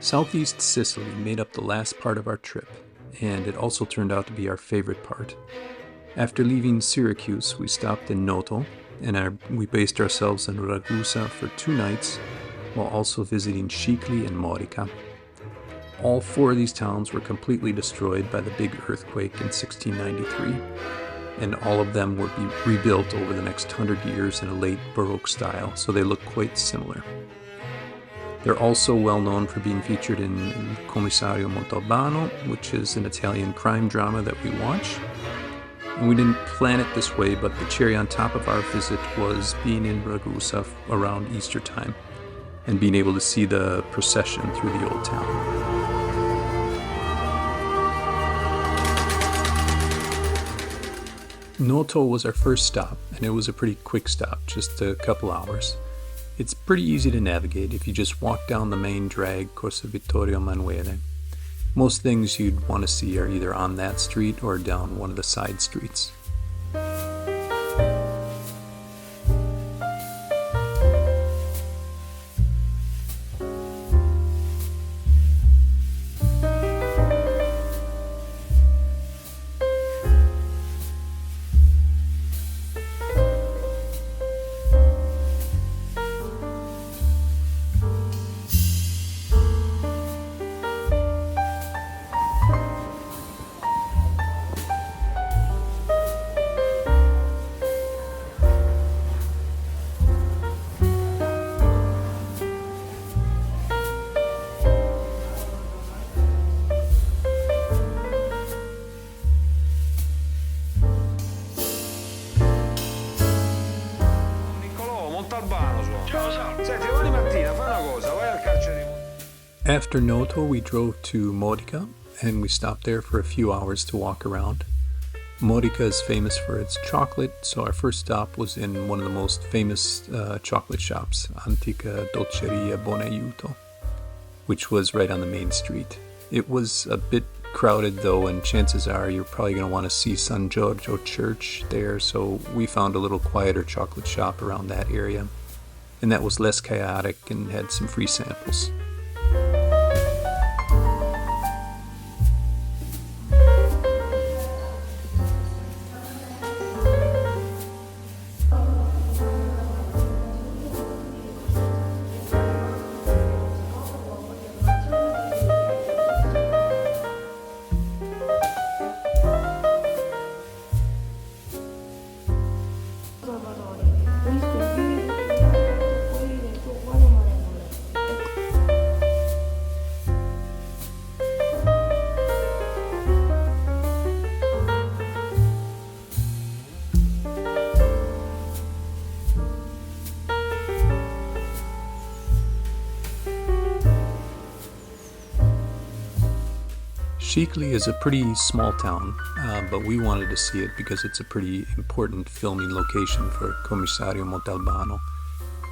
Southeast Sicily made up the last part of our trip, and it also turned out to be our favorite part. After leaving Syracuse, we stopped in Noto, and we based ourselves in Ragusa for 2 nights, while also visiting Scicli and Modica. All 4 of these towns were completely destroyed by the big earthquake in 1693, and all of them would be rebuilt over the next 100 years in a late Baroque style, so they look quite similar. They're also well known for being featured in Il Commissario Montalbano, which is an Italian crime drama that we watch. And we didn't plan it this way, but the cherry on top of our visit was being in Ragusa around Easter time and being able to see the procession through the old town. Noto was our first stop, and it was a pretty quick stop, just a couple hours. It's pretty easy to navigate if you just walk down the main drag Corso Vittorio Emanuele. Most things you'd want to see are either on that street or down one of the side streets. After Noto, we drove to Modica, and we stopped there for a few hours to walk around. Modica is famous for its chocolate, so our first stop was in one of the most famous chocolate shops, Antica Dolceria Bonaiuto, which was right on the main street. It was a bit crowded though, and chances are you're probably going to want to see San Giorgio Church there, so we found a little quieter chocolate shop around that area, and that was less chaotic and had some free samples. Scicli is a pretty small town, but we wanted to see it because it's a pretty important filming location for Commissario Montalbano.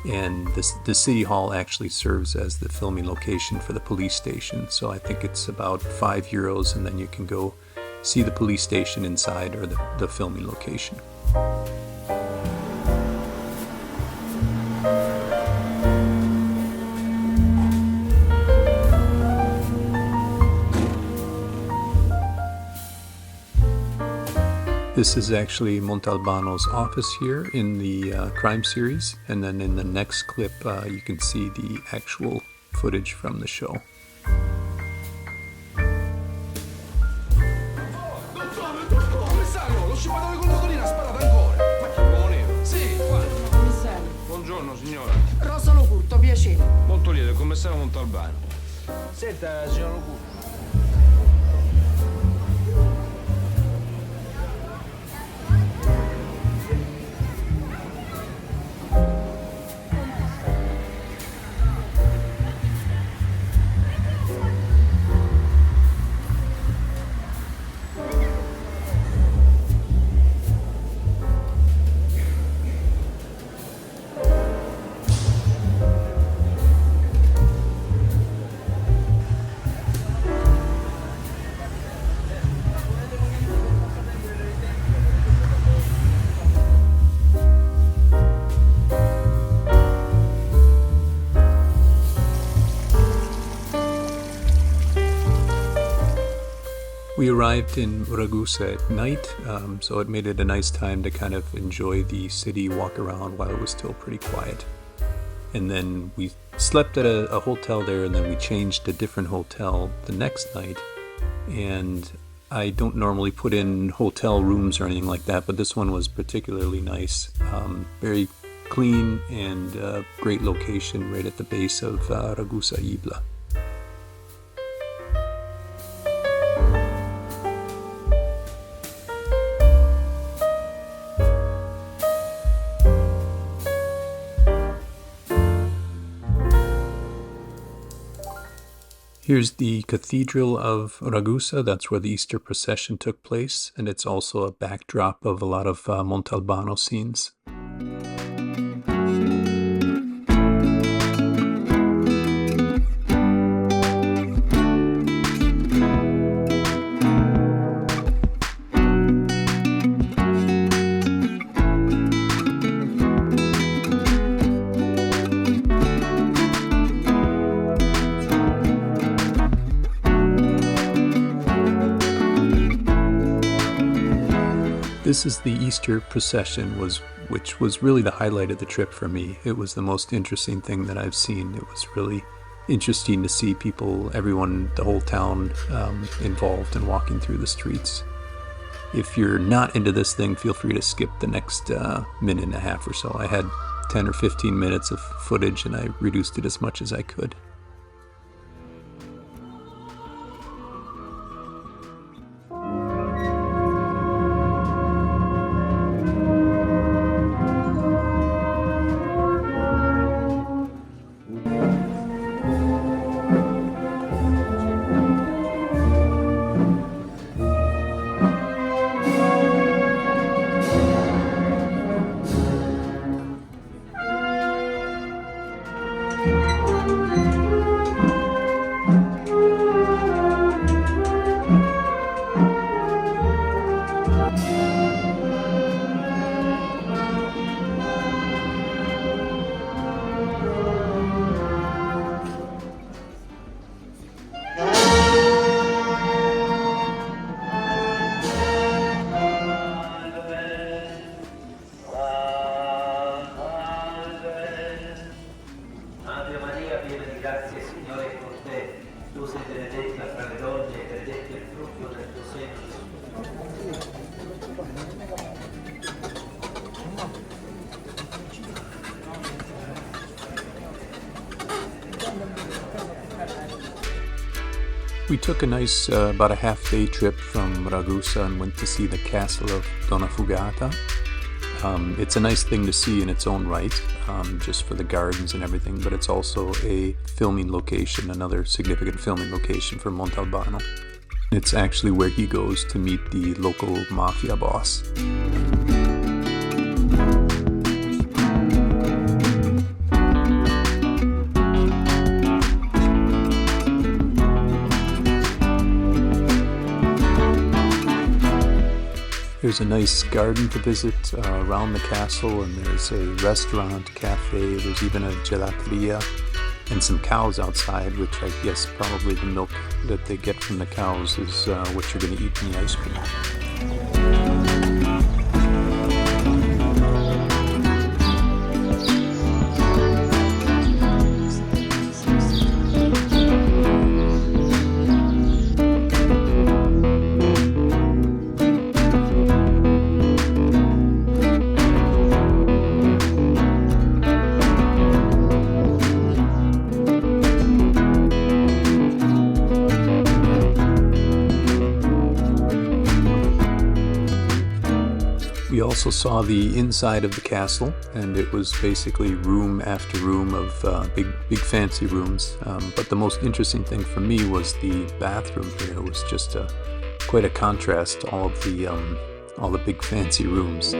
And the city hall actually serves as the filming location for the police station, so I think it's about €5 and then you can go see the police station inside or the filming location. This is actually Montalbano's office here in the crime series, and then in the next clip you can see the actual footage from the show. Buongiorno signora. Rosa Locurto, piacere. Molto lieto, il commissario Montalbano. Senta, signor Locurto. We arrived in Ragusa at night, so it made it a nice time to kind of enjoy the city, walk around while it was still pretty quiet. And then we slept at a hotel there, and then we changed to a different hotel the next night. And I don't normally put in hotel rooms or anything like that, but this one was particularly nice. Very clean and great location right at the base of Ragusa Ibla. Here's the Cathedral of Ragusa. That's where the Easter Procession took place, and it's also a backdrop of a lot of Montalbano scenes. This is the Easter Procession, which was really the highlight of the trip for me. It was the most interesting thing that I've seen. It was really interesting to see people, everyone, the whole town involved in walking through the streets. If you're not into this thing, feel free to skip the next minute and a half or so. I had 10 or 15 minutes of footage and I reduced it as much as I could. We took a nice, about a half-day trip from Ragusa and went to see the castle of Donnafugata. It's a nice thing to see in its own right, just for the gardens and everything, but it's also a filming location, another significant filming location for Montalbano. It's actually where he goes to meet the local mafia boss. There's a nice garden to visit around the castle, and there's a restaurant, cafe, there's even a gelateria, and some cows outside, which I guess probably the milk that they get from the cows is what you're going to eat in the ice cream. We also saw the inside of the castle, and it was basically room after room of big fancy rooms. But the most interesting thing for me was the bathroom here. It was just quite a contrast to all the big fancy rooms.